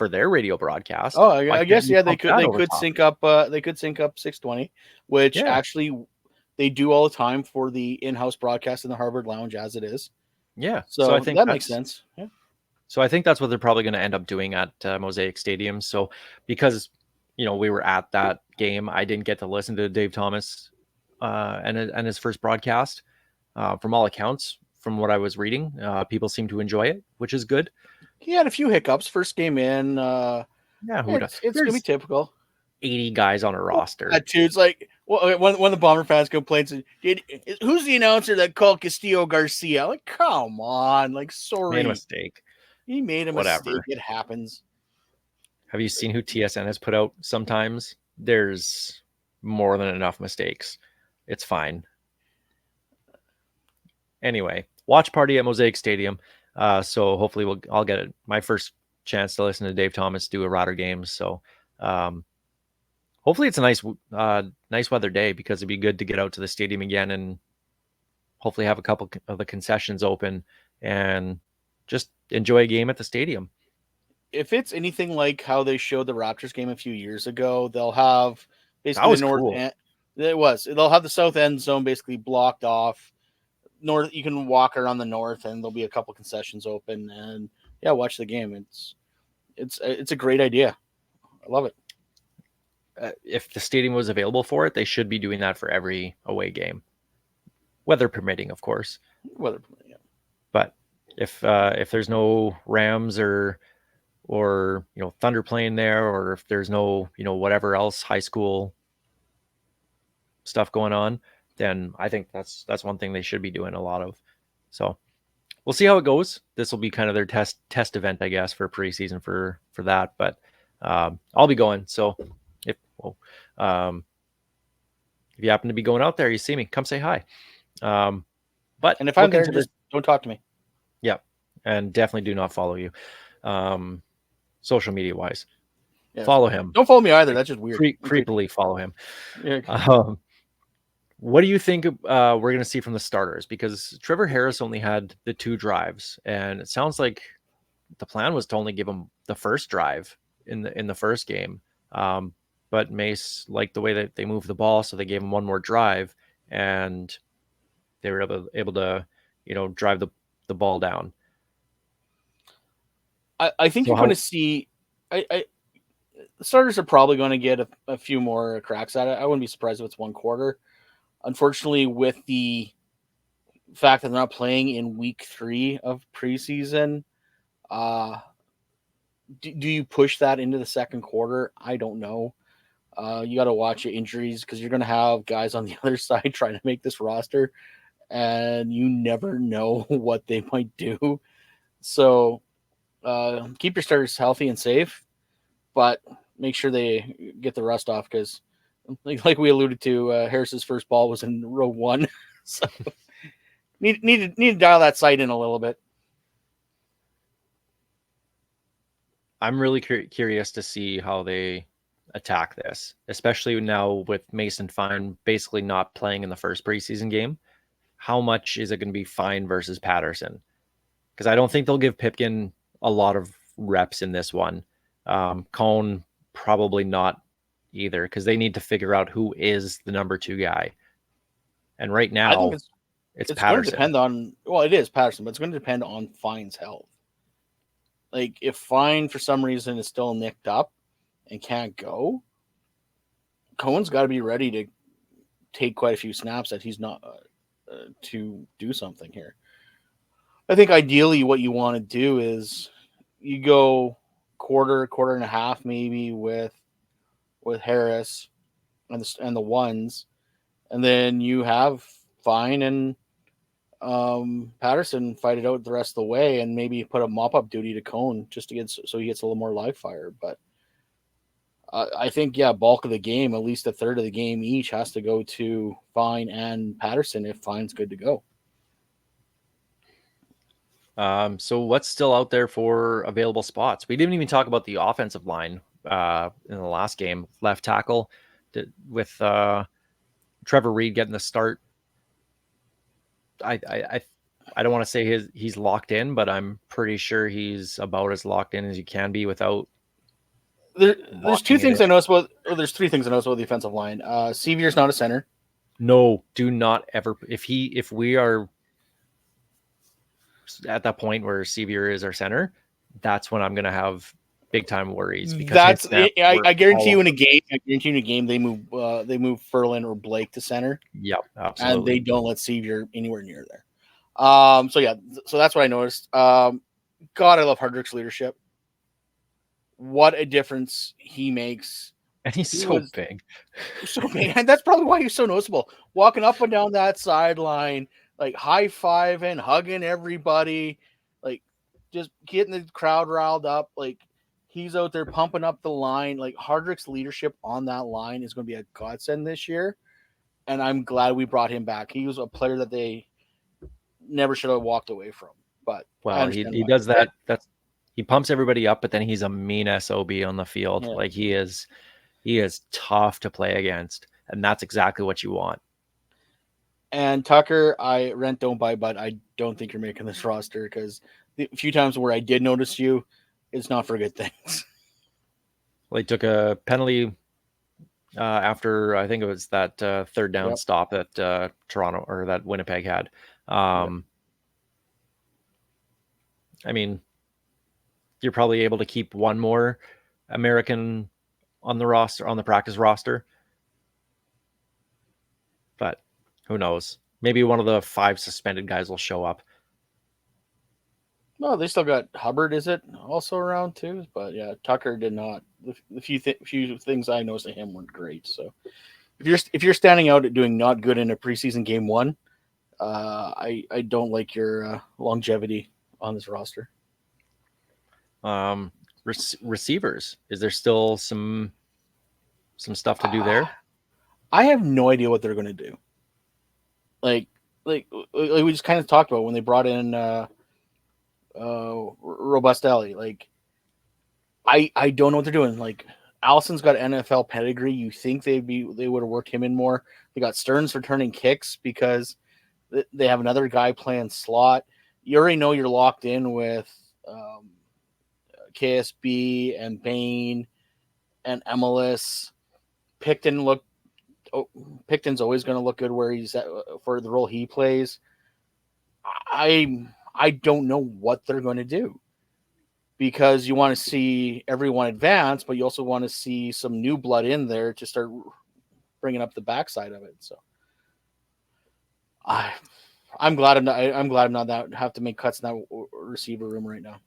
their radio broadcast. Oh, I guess yeah, they could sync up 620, which actually they do all the time for the in-house broadcast in the Harvard Lounge as it is. Yeah, so I think that makes sense. Yeah. So I think that's what they're probably going to end up doing at Mosaic Stadium. So because we were at that game, I didn't get to listen to Dave Thomas and his first broadcast. From all accounts, from what I was reading, people seem to enjoy it, which is good. He had a few hiccups first game in. It's going to be typical. 80 guys on a roster. That dude's like, well, one of the Bomber fans complains, who's the announcer that called Castillo Garcia? Like, come on. Like, sorry. Made a mistake. He made a mistake. It happens. Have you seen who TSN has put out sometimes? There's more than enough mistakes. It's fine. Anyway, watch party at Mosaic Stadium. So hopefully I'll get my first chance to listen to Dave Thomas do a Rider game. So hopefully it's a nice weather day, because it'd be good to get out to the stadium again and hopefully have a couple of the concessions open and just enjoy a game at the stadium. If it's anything like how they showed the Raptors game a few years ago, they'll have basically the north end. They'll have the south end zone basically blocked off. North, you can walk around the north, and there'll be a couple concessions open, and watch the game. It's a great idea. I love it. If the stadium was available for it, they should be doing that for every away game, weather permitting, of course. Weather permitting, yeah. But if there's no Rams or or Thunder playing there, or if there's no whatever else high school stuff going on, then I think that's one thing they should be doing a lot of. So we'll see how it goes. This will be kind of their test event, I guess, for preseason for that. But I'll be going. So if you happen to be going out there, you see me, come say hi. But if I'm there, just don't talk to me. Yeah, and definitely do not follow you, social media wise. Yeah, follow him. Don't follow me either. That's just weird. Creepily follow him. Yeah. What do you think we're going to see from the starters? Because Trevor Harris only had the 2 drives, and it sounds like the plan was to only give him the first drive in the first game. But Mace liked the way that they moved the ball, so they gave him one more drive, and they were able to drive the ball down. I think you're going to see. The starters are probably going to get a few more cracks at it. I wouldn't be surprised if it's one quarter. Unfortunately, with the fact that they're not playing in week 3 of preseason, do you push that into the second quarter? I don't know. You got to watch your injuries because you're going to have guys on the other side trying to make this roster, and you never know what they might do. So keep your starters healthy and safe, but make sure they get the rust off because, like we alluded to, Harris's first ball was in row 1, so need to dial that sight in a little bit. I'm really curious to see how they attack this, especially now with Mason Fine basically not playing in the first preseason game. How much is it going to be Fine versus Patterson? Because I don't think they'll give Pipkin a lot of reps in this one. Cone probably not either, because they need to figure out who is the number 2 guy. And right now, I think it's Patterson. Going to depend on, well, it is Patterson, but it's going to depend on Fine's health. Like, if Fine for some reason is still nicked up and can't go, Cohen's got to be ready to take quite a few snaps that he's not to do something here. I think ideally what you want to do is you go quarter and a half maybe with Harris and the ones, and then you have Fine and Patterson fight it out the rest of the way, and maybe put a mop-up duty to Cone just to get so he gets a little more live fire. But I think, bulk of the game, at least a third of the game each, has to go to Fine and Patterson if Fine's good to go. So what's still out there for available spots? We didn't even talk about the offensive line in the last game. Left tackle with Trevor Reed getting the start. I don't want to say he's locked in, but I'm pretty sure he's about as locked in as you can be without. There's 2 things I noticed about. Or there's 3 things I noticed about the offensive line. Sevier's not a center. No, do not ever. If we are at that point where Sevier is our center, that's when I'm going to have big time worries. Because I guarantee you in a game. I guarantee you in a game they move Ferlin or Blake to center. Yep, absolutely. And they don't let Sevier anywhere near there. So that's what I noticed. God, I love Hardrick's leadership. What a difference he makes. And he's so big. So big. And that's probably why he's so noticeable. Walking up and down that sideline, like high-fiving, hugging everybody, like just getting the crowd riled up. Like, he's out there pumping up the line. Like, Hardrick's leadership on that line is going to be a godsend this year. And I'm glad we brought him back. He was a player that they never should have walked away from. But he does that. He pumps everybody up, but then he's a mean SOB on the field. Yeah. Like, he is tough to play against, and that's exactly what you want. And Tucker, I rent don't buy, but I don't think you're making this roster because the few times where I did notice you, it's not for good things. Well, he took a penalty after, I think it was that third down stop that Toronto or that Winnipeg had. I mean, you're probably able to keep one more American on the roster, on the practice roster, but who knows? Maybe one of the 5 suspended guys will show up. No, they still got Hubbard. Is it also around too? But yeah, Tucker did not. The few things I noticed of him weren't great. So if you're standing out at doing not good in a preseason game one, I don't like your longevity on this roster. Receivers, is there still some stuff to do there? I have no idea what they're going to do. Like we just kind of talked about when they brought in Robustelli. Like I don't know what they're doing. Like Allison's got NFL pedigree. You think they would have worked him in more. They got Stearns returning kicks because they have another guy playing slot. You already know you're locked in with KSB and Bain and MLS. Picton's always going to look good where he's at for the role he plays. I don't know what they're going to do because you want to see everyone advance, but you also want to see some new blood in there to start bringing up the backside of it. So I'm glad I'm not that have to make cuts in that receiver room right now.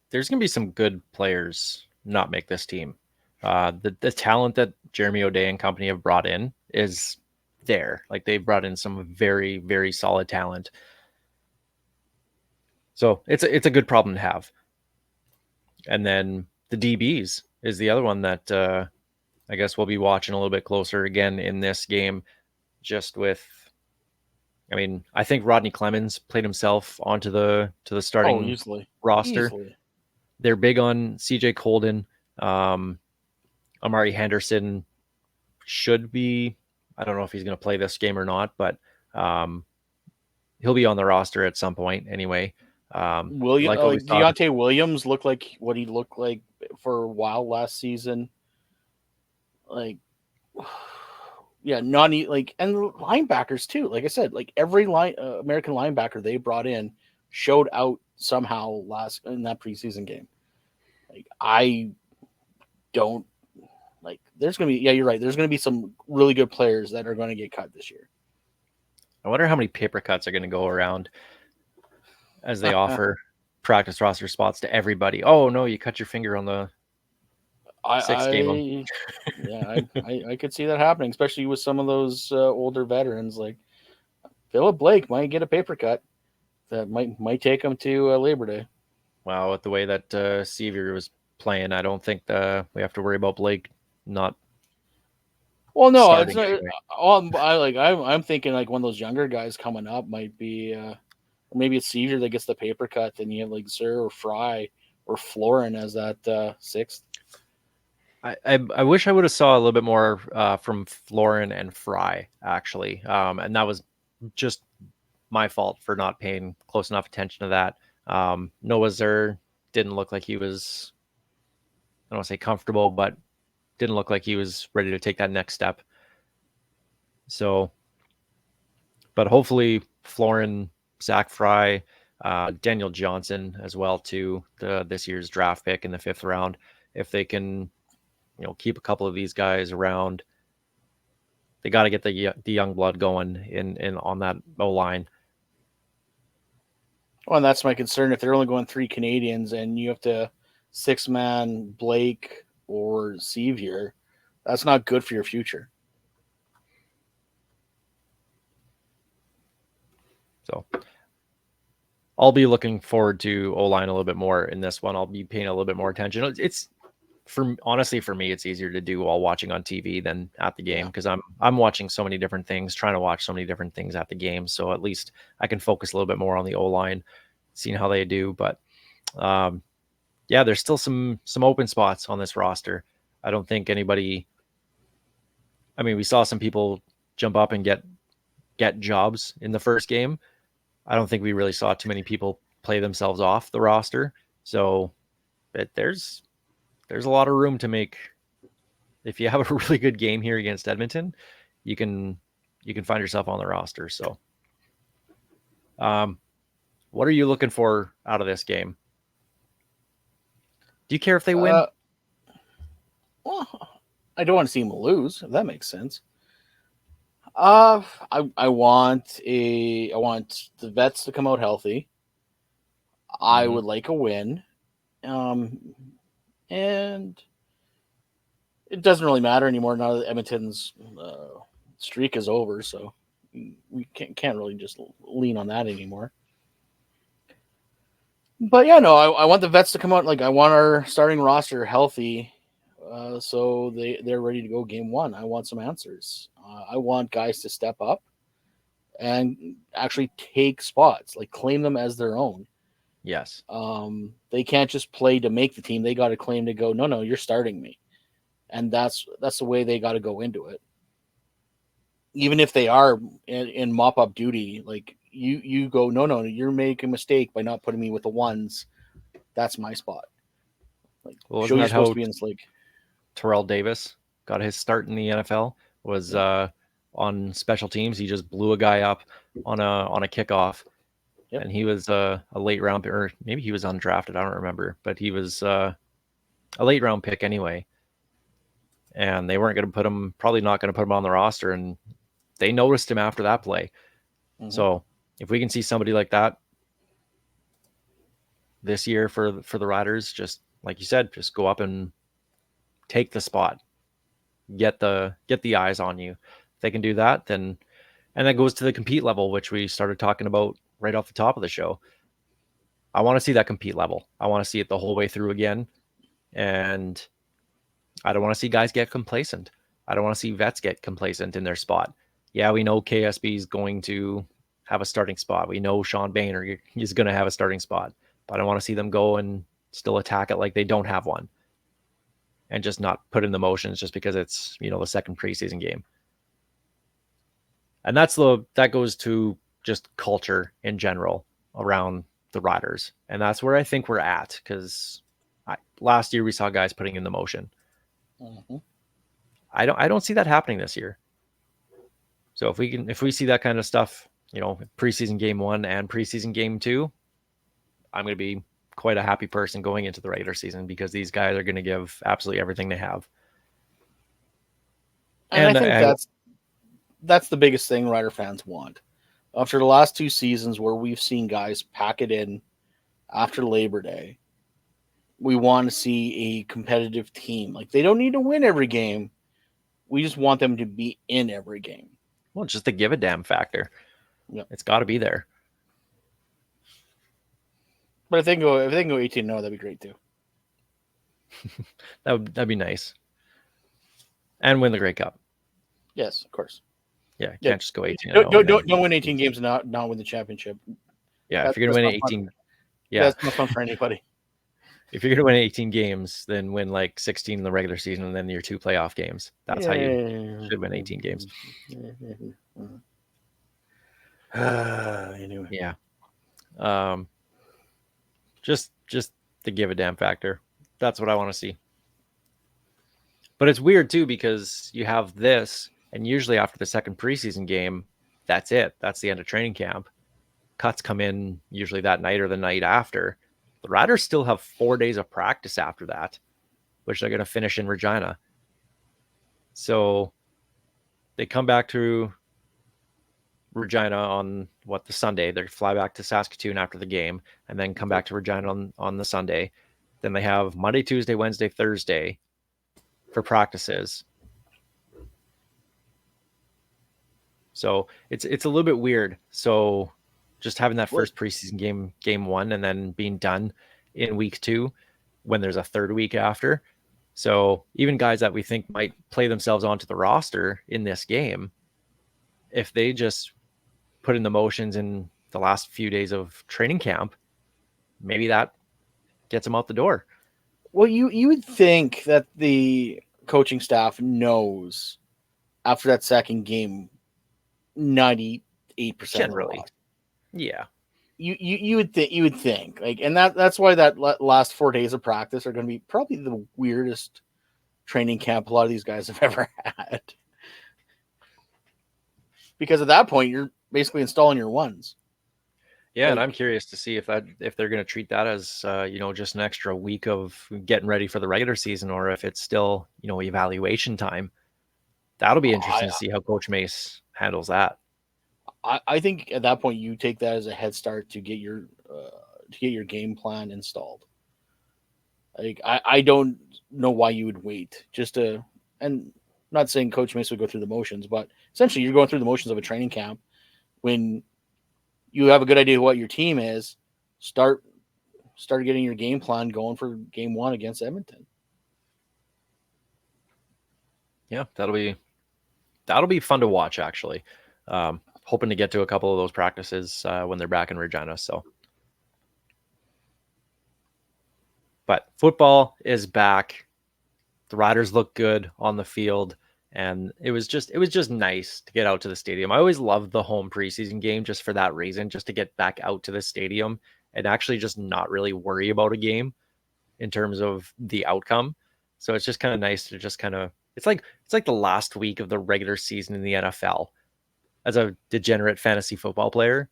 There's going to be some good players not make this team. The talent that Jeremy O'Day and company have brought in is there. Like they've brought in some very, very solid talent. So it's a good problem to have. And then the DBs is the other one that I guess we'll be watching a little bit closer again in this game. Just with, I mean, I think Rodney Clemens played himself onto the starting roster. Easily. They're big on CJ Colden. Amari Henderson should be, I don't know if he's going to play this game or not, but he'll be on the roster at some point anyway. Deontay Williams looked like what he looked like for a while last season. Like, yeah, and linebackers too. Like I said, like every American linebacker they brought in showed out somehow in that preseason game. Like I don't like. There's gonna be you're right. There's gonna be some really good players that are going to get cut this year. I wonder how many paper cuts are going to go around as they offer practice roster spots to everybody. Oh no, you cut your finger on the sixth game. Yeah, I could see that happening, especially with some of those older veterans. Like Philip Blake might get a paper cut that might take him to Labor Day. Wow, with the way that Sevier was playing, I don't think we have to worry about Blake not. Well, no, it's not, anyway. I'm thinking like one of those younger guys coming up might be. Maybe it's Sevier that gets the paper cut, then you have like Zur or Fry or Florin as that sixth. I wish I would have saw a little bit more from Florin and Fry actually, and that was just my fault for not paying close enough attention to that. Noah Zur didn't look like he was, I don't want to say comfortable, but didn't look like he was ready to take that next step. So, but hopefully Florin, Zach Fry, Daniel Johnson as well too, this year's draft pick in the 5th round. If they can, keep a couple of these guys around, they got to get the young blood going in on that O line. Well, and that's my concern. If they're only going 3 Canadians and you have to 6-man Blake or Sevier, that's not good for your future. So I'll be looking forward to O-line a little bit more in this one. I'll be paying a little bit more attention. It's honestly, for me, it's easier to do while watching on TV than at the game because I'm watching so many different things, trying to watch so many different things at the game. So at least I can focus a little bit more on the O-line, seeing how they do. But there's still some open spots on this roster. I don't think anybody. I mean, we saw some people jump up and get jobs in the first game. I don't think we really saw too many people play themselves off the roster. So there's a lot of room to make. If you have a really good game here against Edmonton, you can find yourself on the roster. So, what are you looking for out of this game? Do you care if they win? Well, I don't want to see them lose, if that makes sense. I want the vets to come out healthy. I would like a win. And it doesn't really matter anymore now that Edmonton's streak is over, so we can't really just lean on that anymore. But yeah, no, I want the vets to come out. Like, I want our starting roster healthy, so they're ready to go game one. I want some answers. I want guys to step up and actually take spots, like claim them as their own. Yes. They can't just play to make the team. They got to claim to go, no, you're starting me. And that's the way they got to go into it. Even if they are in mop-up duty, like you go, no, you're making a mistake by not putting me with the ones. That's my spot. Like, Well, show isn't you're that supposed how to be in this league. Terrell Davis got his start in the NFL? Was on special teams. He just blew a guy up on a kickoff. Yep. And he was a late round, or maybe he was undrafted. I don't remember, but he was a late round pick anyway. And they weren't going to put him, probably not going to put him on the roster. And they noticed him after that play. Mm-hmm. So if we can see somebody like that this year for the Riders, just like you said, just go up and take the spot, get the eyes on you. If they can do that, then, and that goes to the compete level, which we started talking about right off the top of the show. I want to see that compete level. I want to see it the whole way through again. And I don't want to see guys get complacent. I don't want to see vets get complacent in their spot. Yeah, we know KSB is going to have a starting spot. We know Sean Boehner is going to have a starting spot. But I don't want to see them go and still attack it like they don't have one. And just not put in the motions just because it's, the second preseason game. And that goes to just culture in general around the Riders. And that's where I think we're at, because last year we saw guys putting in the motion. Mm-hmm. I don't see that happening this year. So if we see that kind of stuff, preseason game 1 and preseason game 2, I'm going to be quite a happy person going into the regular season, because these guys are going to give absolutely everything they have. And I think that's the biggest thing Rider fans want. After the last 2 seasons where we've seen guys pack it in after Labor Day, we want to see a competitive team. Like, they don't need to win every game. We just want them to be in every game. Well, just the give a damn factor. Yep. It's got to be there. But if they can go 18-0, that'd be great too. That'd be nice. And win the Grey Cup. Yes, of course. Yeah, can't just go 18-0. Don't win 18 games and not win the championship. Yeah, if you're going to win 18, that's not fun for anybody. If you're going to win 18 games, then win like 16 in the regular season and then your 2 playoff games. That's how you should win 18 games. Anyway. Yeah. Just the give a damn factor. That's what I want to see. But it's weird too, because you have this, and usually after the second preseason game, that's it. That's the end of training camp. Cuts come in usually that night or the night after. The Riders still have 4 days of practice after that, which they're going to finish in Regina. So they come back to Regina on the Sunday. They fly back to Saskatoon after the game and then come back to Regina on the Sunday. Then they have Monday, Tuesday, Wednesday, Thursday for practices. So it's a little bit weird. So just having that first preseason game 1, and then being done in week 2 when there's a third week after. So even guys that we think might play themselves onto the roster in this game, if they just put in the motions in the last few days of training camp, maybe that gets them out the door. Well, you would think that the coaching staff knows after that second game 98% generally. Yeah. You would think like, and that's why that last 4 days of practice are going to be probably the weirdest training camp a lot of these guys have ever had. Because at that point you're basically installing your ones. Yeah, and I'm curious to see if they're going to treat that as just an extra week of getting ready for the regular season, or if it's still evaluation time. That'll be interesting to see how Coach Mace handles that. I think at that point you take that as a head start to get your get your game plan installed. Like I don't know why you would wait just to. And I'm not saying Coach Mace would go through the motions, but essentially you're going through the motions of a training camp. When you have a good idea of what your team is, start getting your game plan going for game 1 against Edmonton. Yeah, that'll be fun to watch, actually. Hoping to get to a couple of those practices when they're back in Regina. So, but football is back. The Riders look good on the field, and it was just nice to get out to the stadium. I always loved the home preseason game just for that reason, just to get back out to the stadium and actually just not really worry about a game in terms of the outcome. So it's just kind of nice to just kind of it's like the last week of the regular season in the NFL. As a degenerate fantasy football player,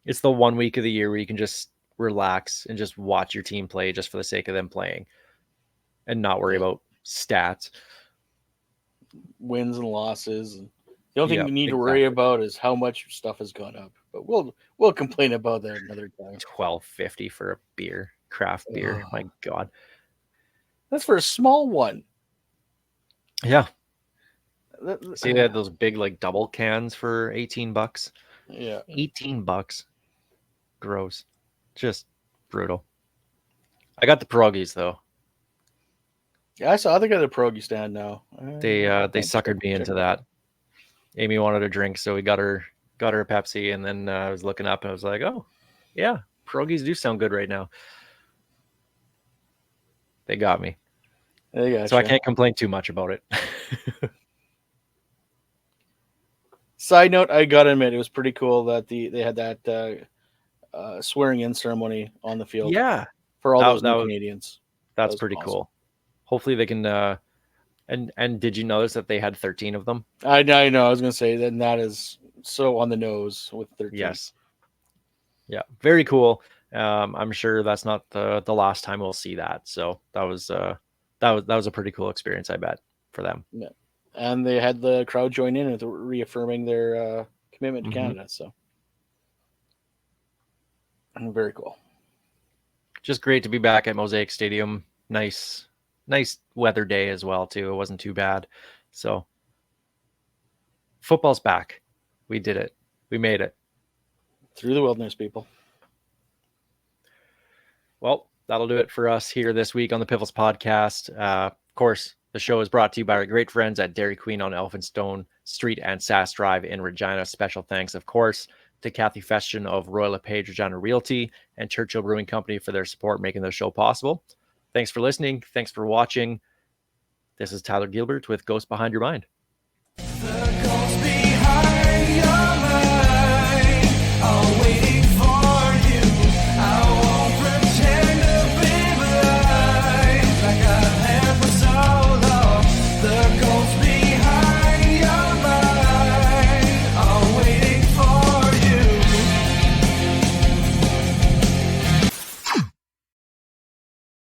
it's the 1 week of the year where you can just relax and just watch your team play just for the sake of them playing and not worry about stats, wins and losses. The only thing you need to worry about is how much stuff has gone up. But we'll complain about that another time. $12.50 for a beer, craft beer. My God, that's for a small one. Yeah. See, they had those big like double cans for $18. Yeah, $18. Gross, just brutal. I got the pierogies though. Yeah, I saw they got a pierogi stand now. They suckered me into that. Amy wanted a drink, so we got her a Pepsi, and then I was looking up and I was like, oh, yeah, pierogies do sound good right now. They got me. So I can't complain too much about it. Side note, I gotta admit, it was pretty cool that they had that swearing in ceremony on the field. Yeah, for all those new Canadians. That's pretty awesome. Cool. Hopefully they can. And did you notice that they had 13 of them? I know. I was gonna say that is so on the nose with 13. Yes. Yeah, very cool. I'm sure that's not the last time we'll see that. So that was a pretty cool experience, I bet, for them. Yeah. And they had the crowd join in with reaffirming their commitment to Canada. So very cool. Just great to be back at Mosaic Stadium. Nice weather day as well, too. It wasn't too bad. So football's back. We did it. We made it. Through the wilderness, people. Well, that'll do it for us here this week on the Piffles podcast. Of course, the show is brought to you by our great friends at Dairy Queen on Elphinstone Street and Sass Drive in Regina. Special thanks, of course, to Kathy Festian of Royal LePage Regina Realty and Churchill Brewing Company for their support making the show possible. Thanks for listening. Thanks for watching. This is Tyler Gilbert with Ghost Behind Your Mind.